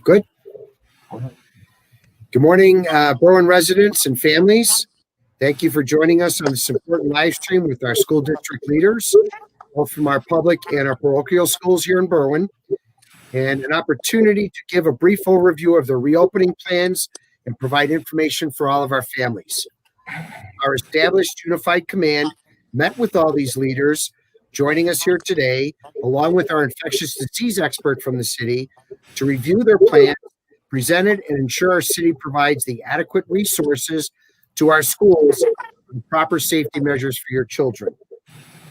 Good. Good morning, Berwyn residents and families. Thank you for joining us on this important live stream with our school district leaders, both from our public and our parochial schools here in Berwyn, and an opportunity to give a brief overview of the reopening plans and provide information for all of our families. Our established unified command met with all these leaders, joining us here today, along with our infectious disease expert from the city, to review their plans, present it, and ensure our city provides the adequate resources to our schools and proper safety measures for your children.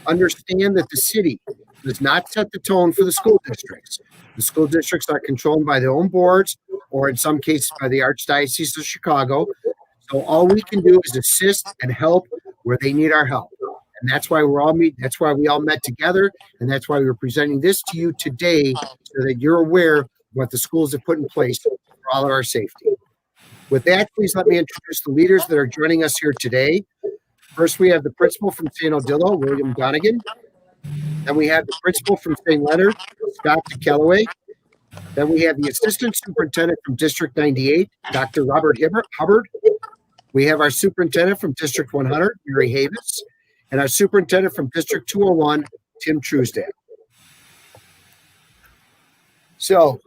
Understand that the city does not set the tone for the school districts. The school districts are controlled by their own boards, or in some cases by the Archdiocese of Chicago. So all we can do is assist and help where they need our help. And that's why that's why we all met together, and that's why we're presenting this to you today, so that you're aware of what the schools have put in place for all of our safety. With that, please let me introduce the leaders that are joining us here today. First, we have the principal from St. Odilo, William Donegan. Then we have the principal from St. Leonard, Scott Calloway. Then we have the assistant superintendent from District 98, Dr. Robert Hubbard. We have our superintendent from District 100, Mary Havis, and our superintendent from District 201, Tim Truesdale. So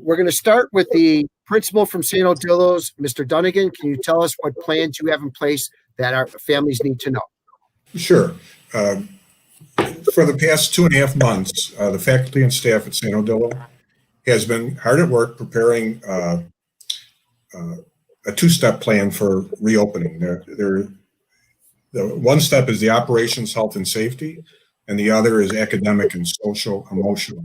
we're going to start with the principal from St. Odilo's, Mr. Donegan. Can you tell us what plans you have in place that our families need to know? Sure. For the past 2.5 months, the faculty and staff at St. Odilo has been hard at work preparing a two-step plan for reopening. The one step is the operations, health, and safety, and the other is academic and social, emotional.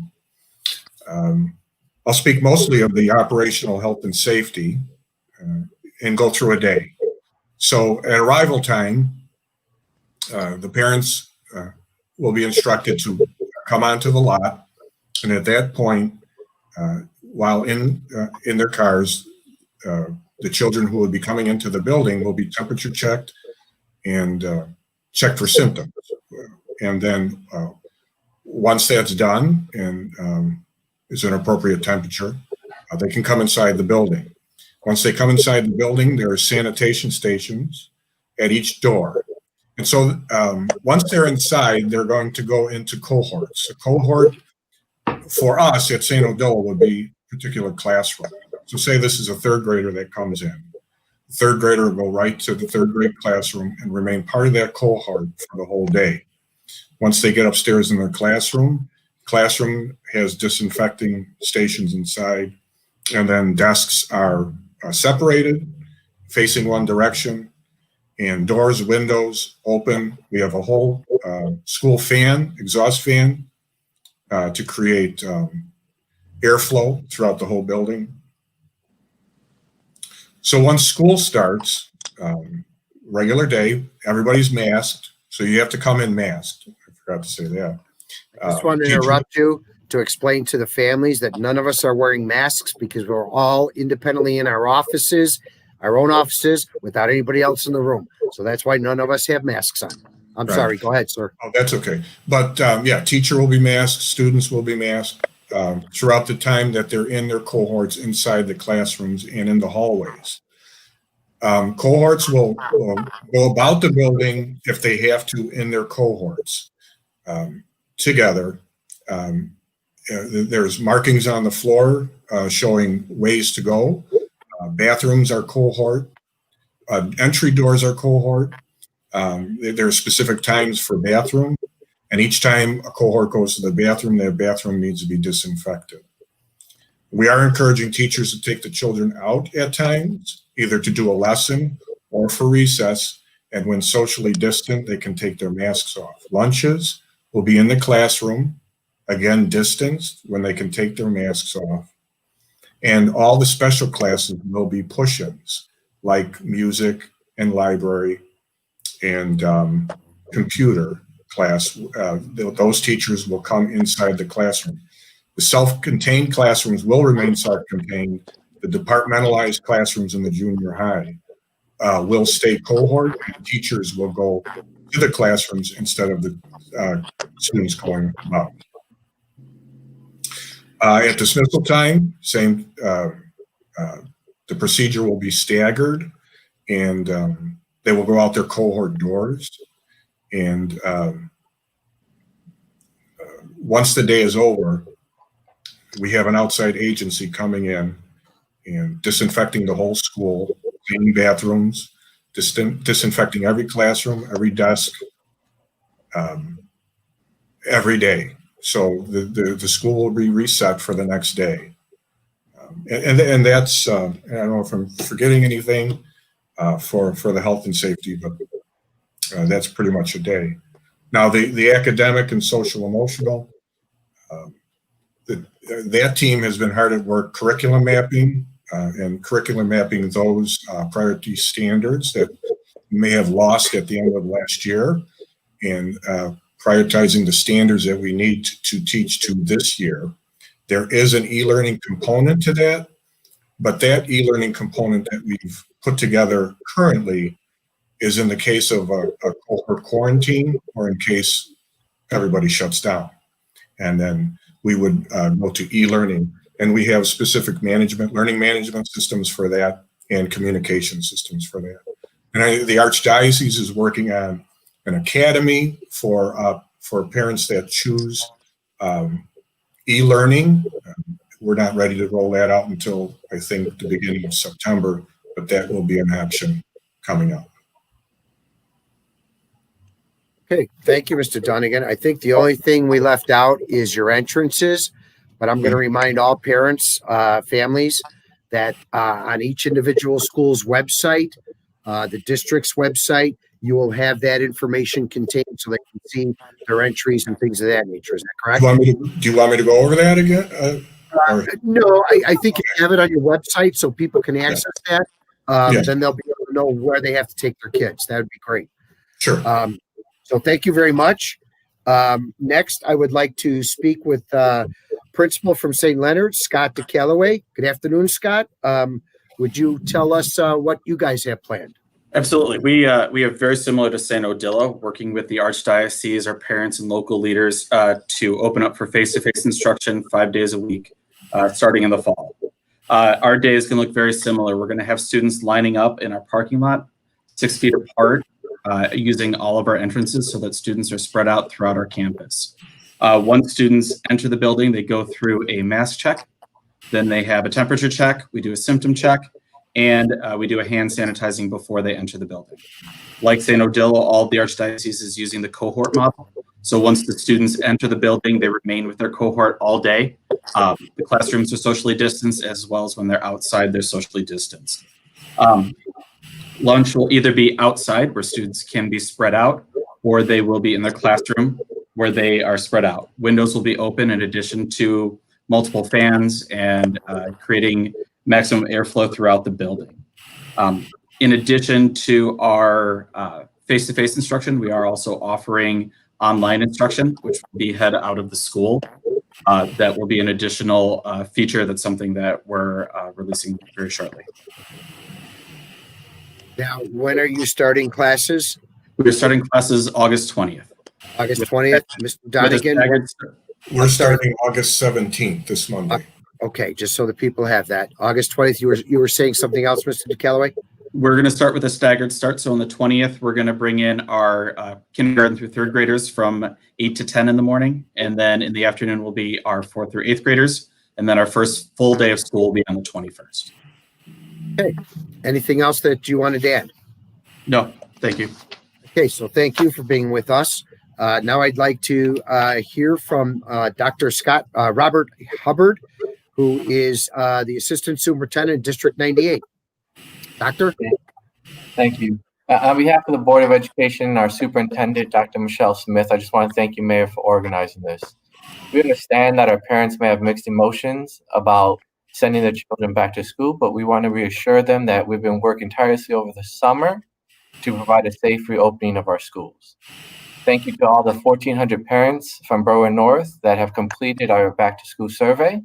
I'll speak mostly of the operational health and safety and go through a day. So at arrival time, the parents will be instructed to come onto the lot, and at that point, while in their cars, the children who will be coming into the building will be temperature checked and checked for symptoms. And then once that's done and is an appropriate temperature, they can come inside the building. Once they come inside the building, there are sanitation stations at each door. And so once they're inside, they're going to go into cohorts. A cohort for us at St. Odilo would be a particular classroom. So say this is a third grader that comes in. The third grader will go right to the third grade classroom and remain part of that cohort for the whole day. Once they get upstairs in their classroom has disinfecting stations inside, and then desks are separated, facing one direction, and doors, windows open. We have a whole school fan, exhaust fan, to create airflow throughout the whole building. So once school starts, regular day, everybody's masked, so you have to come in masked. I forgot to say that. I just want to interrupt you to explain to the families that none of us are wearing masks because we're all independently in our offices, our own offices, without anybody else in the room. So that's why none of us have masks on. I'm Right. sorry. Go ahead, sir. Oh, that's okay. But yeah, teacher will be masked, students will be masked throughout the time that they're in their cohorts inside the classrooms and in the hallways. Cohorts will go about the building if they have to in their cohorts together. There's markings on the floor showing ways to go. Bathrooms are cohort. Entry doors are cohort. There are specific times for bathroom, and each time a cohort goes to the bathroom, that bathroom needs to be disinfected. We are encouraging teachers to take the children out at times, either to do a lesson or for recess, and when socially distant, they can take their masks off. Lunches will be in the classroom, again distanced, when they can take their masks off. And all the special classes will be push-ins, like music and library and computer class. Those teachers will come inside the classroom. The self-contained classrooms will remain self-contained. The departmentalized classrooms in the junior high will stay cohort, and teachers will go to the classrooms instead of the students going out. At dismissal time, same. The procedure will be staggered, and they will go out their cohort doors. And once the day is over, we have an outside agency coming in and disinfecting the whole school, cleaning bathrooms, disinfecting every classroom, every desk, every day. So the school will be reset for the next day. And that's, I don't know if I'm forgetting anything for the health and safety, but that's pretty much a day. Now, the academic and social emotional, that team has been hard at work curriculum mapping and curriculum mapping those priority standards that we may have lost at the end of last year, and prioritizing the standards that we need to teach to this year. There is an e-learning component to that, but that e-learning component that we've put together currently is in the case of a cohort quarantine or in case everybody shuts down. And then we would go to e-learning, and we have specific learning management systems for that and communication systems for that. And the Archdiocese is working on an academy for parents that choose e-learning. We're not ready to roll that out until I think the beginning of September, but that will be an option coming up. Okay, thank you, Mr. Dunnigan. I think the only thing we left out is your entrances, but I'm going to remind all parents, families, that on each individual school's website, the district's website, you will have that information contained so they can see their entries and things of that nature. Is that correct? Do you want me to go over that again? No, I think you have it on your website so people can access that. Yes. Then they'll be able to know where they have to take their kids. That would be great. Sure. So thank you very much. Next, I would like to speak with Principal from St. Leonard, Scott DeCalloway. Good afternoon, Scott. Would you tell us what you guys have planned? Absolutely. We have very similar to San Odilo, working with the Archdiocese, our parents and local leaders to open up for face-to-face instruction 5 days a week, starting in the fall. Our day is going to look very similar. We're going to have students lining up in our parking lot, 6 feet apart, using all of our entrances so that students are spread out throughout our campus. Once students enter the building, they go through a mask check. Then they have a temperature check. We do a symptom check. And we do a hand sanitizing before they enter the building. Like St. Odilo, all of the Archdiocese is using the cohort model. So once the students enter the building, they remain with their cohort all day. The classrooms are socially distanced, as well as when they're outside, they're socially distanced. Lunch will either be outside, where students can be spread out, or they will be in their classroom, where they are spread out. Windows will be open in addition to multiple fans and creating maximum airflow throughout the building. In addition to our face-to-face instruction, we are also offering online instruction, which will be head out of the school. That will be an additional feature. That's something that we're releasing very shortly. Now, when are you starting classes? We're starting classes August 20th. August 20th, Mr. Donegan? We're starting August 17th, this Monday. Okay, just so the people have that. August 20th, you were saying something else, Mr. DeCalloway? We're going to start with a staggered start. So on the 20th, we're going to bring in our kindergarten through third graders from 8 to 10 in the morning. And then in the afternoon will be our fourth through eighth graders. And then our first full day of school will be on the 21st. Okay. Anything else that you wanted to add? No, thank you. Okay, so thank you for being with us. Now I'd like to hear from Dr. Scott Robert Hubbard, who is the Assistant Superintendent, District 98. Doctor? Thank you. On behalf of the Board of Education and our Superintendent, Dr. Michelle Smith, I just want to thank you, Mayor, for organizing this. We understand that our parents may have mixed emotions about sending their children back to school, but we want to reassure them that we've been working tirelessly over the summer to provide a safe reopening of our schools. Thank you to all the 1,400 parents from Berwyn North that have completed our back to school survey.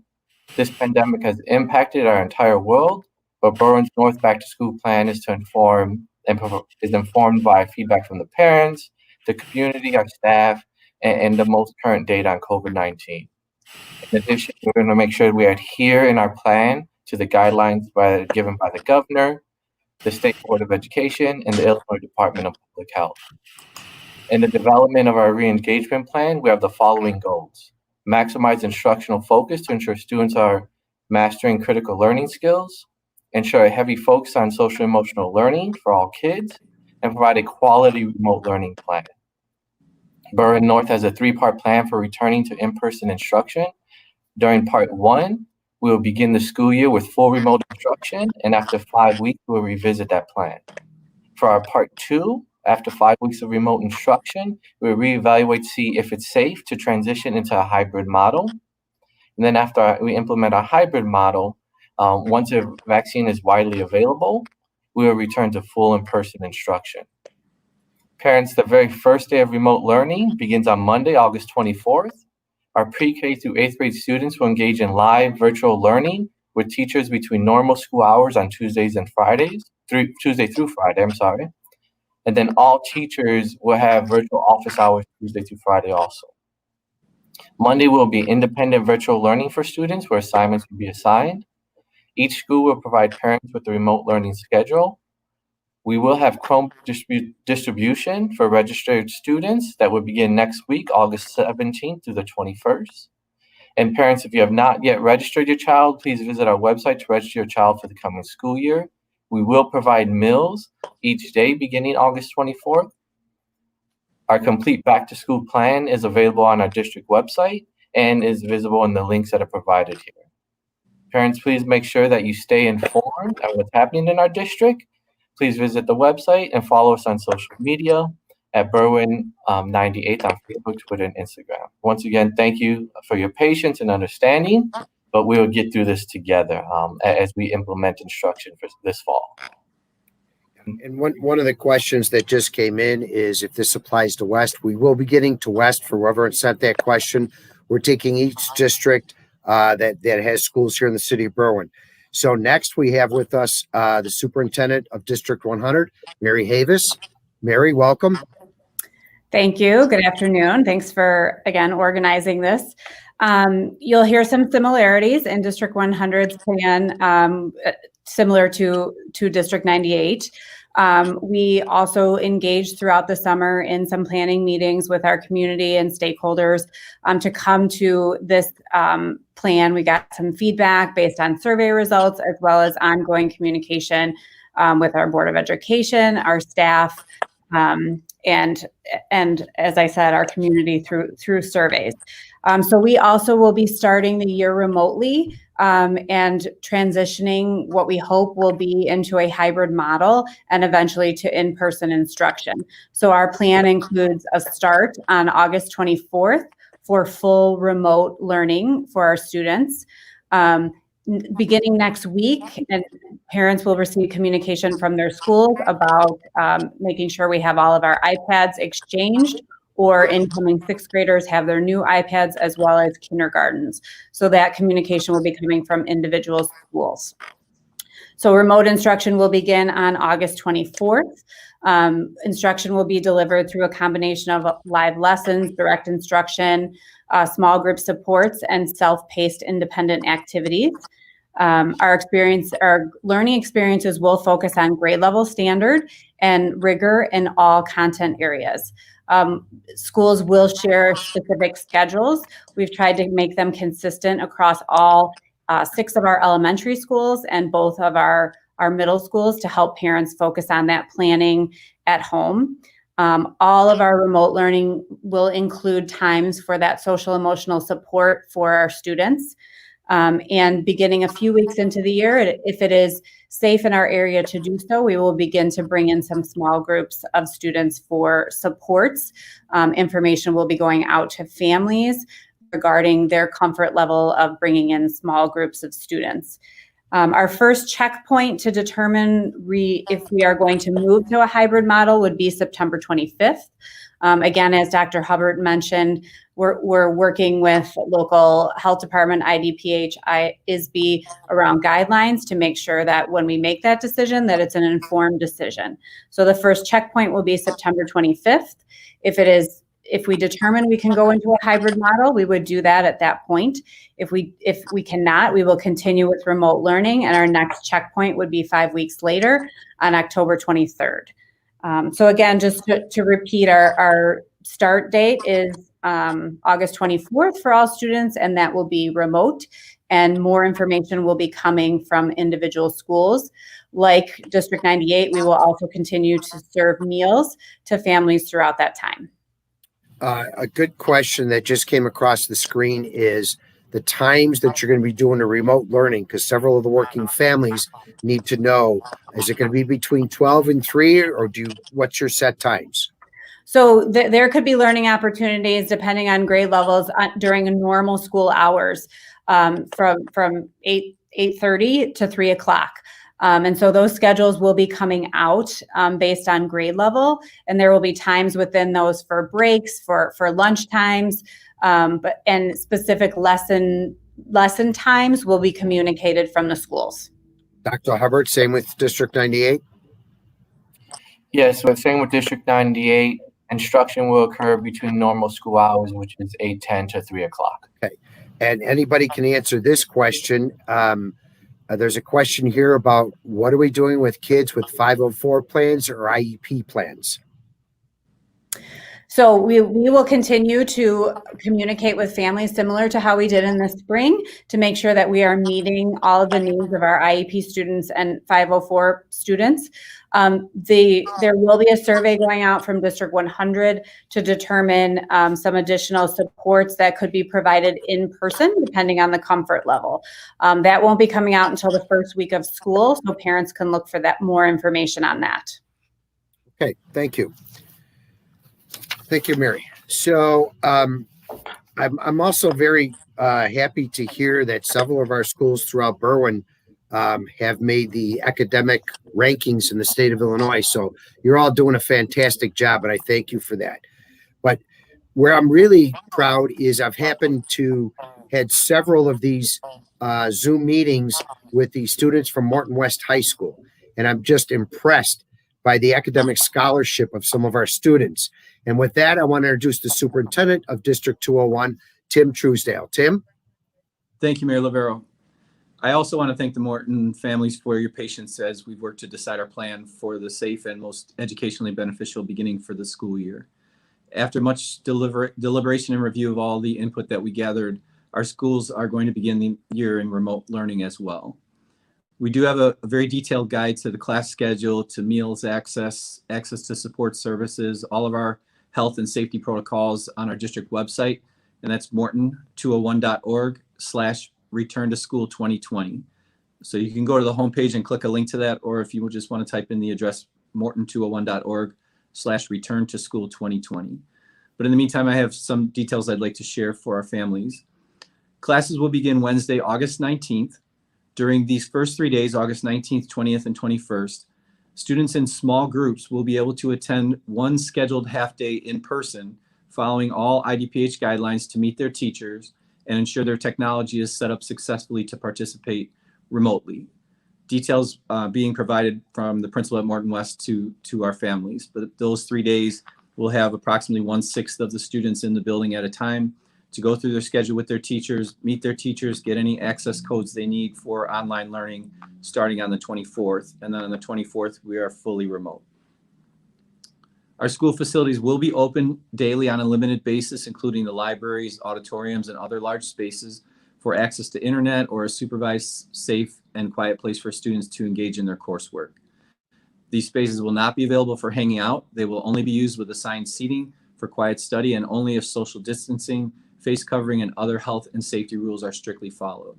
This pandemic has impacted our entire world, but Berwyn's North back to school plan is informed by feedback from the parents, the community, our staff, and the most current data on COVID-19. In addition, we're going to make sure we adhere in our plan to the guidelines given by the governor, the State Board of Education, and the Illinois Department of Public Health. In the development of our re-engagement plan, we have the following goals. Maximize instructional focus to ensure students are mastering critical learning skills, ensure a heavy focus on social emotional learning for all kids, and provide a quality remote learning plan. Berwyn North has a 3-part plan for returning to in-person instruction. During part 1, we will begin the school year with full remote instruction, and after 5 weeks, we'll revisit that plan. For our part 2, after 5 weeks of remote instruction, we'll reevaluate to see if it's safe to transition into a hybrid model. And then after we implement our hybrid model, once a vaccine is widely available, we will return to full in-person instruction. Parents, the very first day of remote learning begins on Monday, August 24th. Our pre-K through 8th grade students will engage in live virtual learning with teachers between normal school hours on Tuesdays and Fridays, Tuesday through Friday, And then all teachers will have virtual office hours Tuesday through Friday also. Monday will be independent virtual learning for students where assignments will be assigned. Each school will provide parents with a remote learning schedule. We will have Chrome distribution for registered students that will begin next week, August 17th through the 21st. And parents, if you have not yet registered your child, please visit our website to register your child for the coming school year. We will provide meals each day beginning August 24th. Our complete back-to-school plan is available on our district website and is visible in the links that are provided here. Parents, please make sure that you stay informed on what's happening in our district. Please visit the website and follow us on social media at Berwyn 98 on Facebook, Twitter, and Instagram. Once again, thank you for your patience and understanding, but we will get through this together as we implement instruction for this fall. And one of the questions that just came in is if this applies to West. We will be getting to West for whoever sent that question. We're taking each district that has schools here in the city of Berwyn. So next we have with us the superintendent of District 100, Mary Havis. Mary, welcome. Thank you. Good afternoon. Thanks for, again, organizing this. You'll hear some similarities in District 100's plan, similar to District 98. We also engaged throughout the summer in some planning meetings with our community and stakeholders to come to this plan. We got some feedback based on survey results as well as ongoing communication with our Board of Education, our staff, and as I said, our community through surveys. So we also will be starting the year remotely and transitioning what we hope will be into a hybrid model and eventually to in-person instruction. So our plan includes a start on August 24th for full remote learning for our students. Beginning next week, and parents will receive communication from their schools about making sure we have all of our iPads exchanged, or incoming 6th graders have their new iPads as well as kindergartens. So that communication will be coming from individual schools. So remote instruction will begin on August 24th. Instruction will be delivered through a combination of live lessons, direct instruction, small group supports, and self-paced independent activities. Our learning experiences will focus on grade level standard and rigor in all content areas. Schools will share specific schedules. We've tried to make them consistent across all 6 of our elementary schools and both of our middle schools to help parents focus on that planning at home. All of our remote learning will include times for that social emotional support for our students. And beginning a few weeks into the year, if it is safe in our area to do so, we will begin to bring in some small groups of students for supports. Information will be going out to families regarding their comfort level of bringing in small groups of students. Our first checkpoint to determine if we are going to move to a hybrid model would be September 25th. Again, as Dr. Hubbard mentioned, we're working with local health department, IDPH, ISB around guidelines to make sure that when we make that decision, that it's an informed decision. So the first checkpoint will be September 25th. If it is if we determine we can go into a hybrid model, we would do that at that point. If we cannot, we will continue with remote learning, and our next checkpoint would be 5 weeks later on October 23rd. So again, just to repeat, our start date is August 24th for all students, and that will be remote. And more information will be coming from individual schools. Like District 98, we will also continue to serve meals to families throughout that time. A good question that just came across the screen is the times that you're going to be doing the remote learning, because several of the working families need to know, is it going to be between 12 and 3, or what's your set times? So there could be learning opportunities depending on grade levels during normal school hours, from 8:30 to 3 o'clock. And so those schedules will be coming out based on grade level, and there will be times within those for breaks, for lunch times, and specific lesson times will be communicated from the schools. Dr. Hubbard, same with District 98? Yes, so same with District 98. Instruction will occur between normal school hours, which is 8:10 to 3 o'clock. Okay. And anybody can answer this question. There's a question here about what are we doing with kids with 504 plans or IEP plans? So we will continue to communicate with families similar to how we did in the spring to make sure that we are meeting all of the needs of our IEP students and 504 students. There will be a survey going out from District 100 to determine some additional supports that could be provided in person, depending on the comfort level. That won't be coming out until the first week of school, so parents can look for that more information on that. Okay, thank you. Thank you, Mary. So I'm also very happy to hear that several of our schools throughout Berwyn have made the academic rankings in the state of Illinois. So you're all doing a fantastic job, and I thank you for that. But where I'm really proud is I've happened to had several of these Zoom meetings with the students from Morton West High School, and I'm just impressed by the academic scholarship of some of our students. And with that, I want to introduce the superintendent of District 201, Tim Truesdale. Tim? Thank you, Mayor Lavero. I also want to thank the Morton families for your patience as we've worked to decide our plan for the safe and most educationally beneficial beginning for the school year. After much deliberation and review of all the input that we gathered, our schools are going to begin the year in remote learning as well. We do have a very detailed guide to the class schedule, to meals access to support services, all of our health and safety protocols on our district website, and that's morton201.org/return to school 2020. So you can go to the homepage and click a link to that, or if you just want to type in the address morton201.org/return to school 2020. But in the meantime, I have some details I'd like to share for our families. Classes will begin Wednesday, August 19th. During these first 3 days, August 19th, 20th, and 21st, students in small groups will be able to attend one scheduled half day in person, following all IDPH guidelines to meet their teachers and ensure their technology is set up successfully to participate remotely. Details being provided from the principal at Morton West to our families. But those 3 days will have approximately 1/6 of the students in the building at a time to go through their schedule with their teachers, meet their teachers, get any access codes they need for online learning starting on the 24th. And then on the 24th, we are fully remote. Our school facilities will be open daily on a limited basis, including the libraries, auditoriums, and other large spaces for access to internet or a supervised, safe, and quiet place for students to engage in their coursework. These spaces will not be available for hanging out. They will only be used with assigned seating for quiet study and only if social distancing, face covering, and other health and safety rules are strictly followed.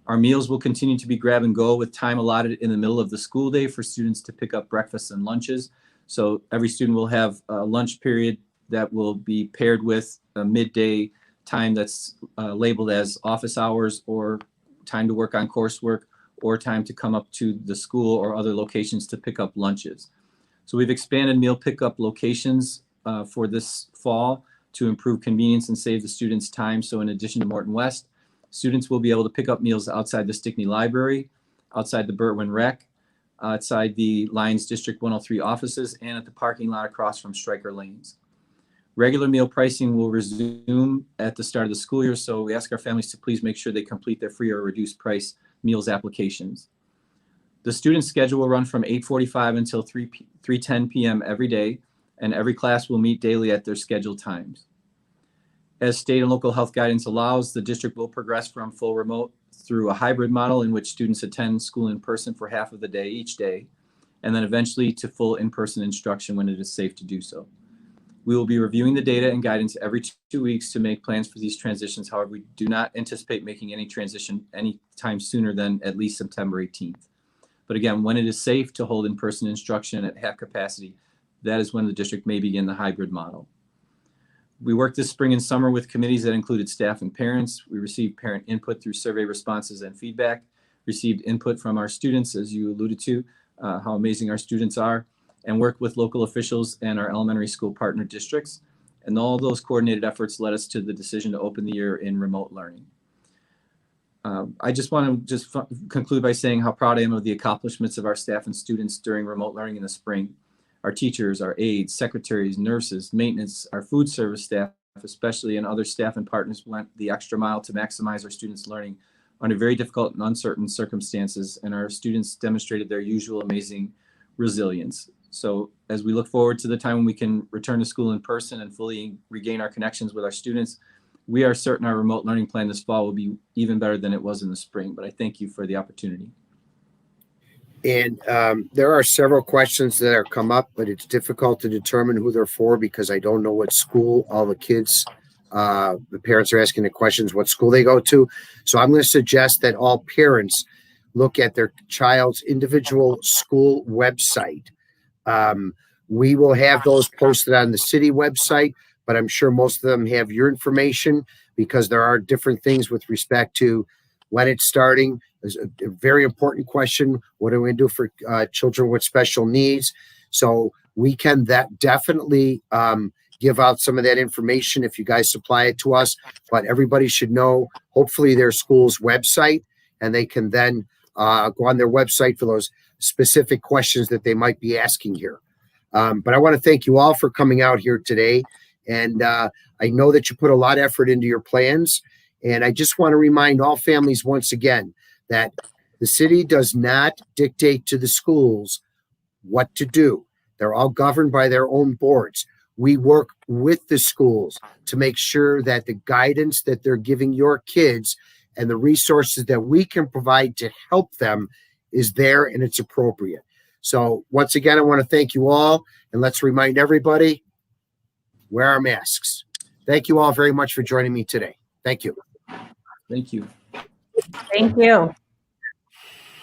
Our meals will continue to be grab and go with time allotted in the middle of the school day for students to pick up breakfasts and lunches. So every student will have a lunch period that will be paired with a midday time that's labeled as office hours or time to work on coursework or time to come up to the school or other locations to pick up lunches. So we've expanded meal pickup locations for this fall to improve convenience and save the students time. So in addition to Morton West, students will be able to pick up meals outside the Stickney Library, outside the Berwyn Rec, outside the Lions District 103 offices, and at the parking lot across from Stryker Lanes. Regular meal pricing will resume at the start of the school year, so we ask our families to please make sure they complete their free or reduced price meals applications. The student schedule will run from 8:45 until 3:10 p.m. every day, and every class will meet daily at their scheduled times. As state and local health guidance allows, the district will progress from full remote through a hybrid model in which students attend school in person for half of the day each day, and then eventually to full in-person instruction when it is safe to do so. We will be reviewing the data and guidance every 2 weeks to make plans for these transitions. However, we do not anticipate making any transition anytime sooner than at least September 18th. But again, when it is safe to hold in-person instruction at half capacity, that is when the district may begin the hybrid model. We worked this spring and summer with committees that included staff and parents. We received parent input through survey responses and feedback, received input from our students, as you alluded to, how amazing our students are, and worked with local officials and our elementary school partner districts. And all those coordinated efforts led us to the decision to open the year in remote learning. I just want to conclude by saying how proud I am of the accomplishments of our staff and students during remote learning in the spring. Our teachers, our aides, secretaries, nurses, maintenance, our food service staff, especially, and other staff and partners went the extra mile to maximize our students' learning under very difficult and uncertain circumstances, and our students demonstrated their usual amazing resilience. So as we look forward to the time when we can return to school in person and fully regain our connections with our students, we are certain our remote learning plan this fall will be even better than it was in the spring. But I thank you for the opportunity. And there are several questions that are come up, but it's difficult to determine who they're for because I don't know what school all the kids, the parents are asking the questions, what school they go to. So I'm going to suggest that all parents look at their child's individual school website. We will have those posted on the city website, but I'm sure most of them have your information because there are different things with respect to when it's starting. There's a very important question. What are we going to do for children with special needs? So we can definitely give out some of that information if you guys supply it to us, but everybody should know, hopefully, their school's website, and they can then go on their website for those specific questions that they might be asking here. But I want to thank you all for coming out here today. And I know that you put a lot of effort into your plans. And I just want to remind all families once again that the city does not dictate to the schools what to do. They're all governed by their own boards. We work with the schools to make sure that the guidance that they're giving your kids and the resources that we can provide to help them is there and it's appropriate. So once again, I want to thank you all, and let's remind everybody, wear our masks. Thank you all very much for joining me today. Thank you. Thank you. Thank you.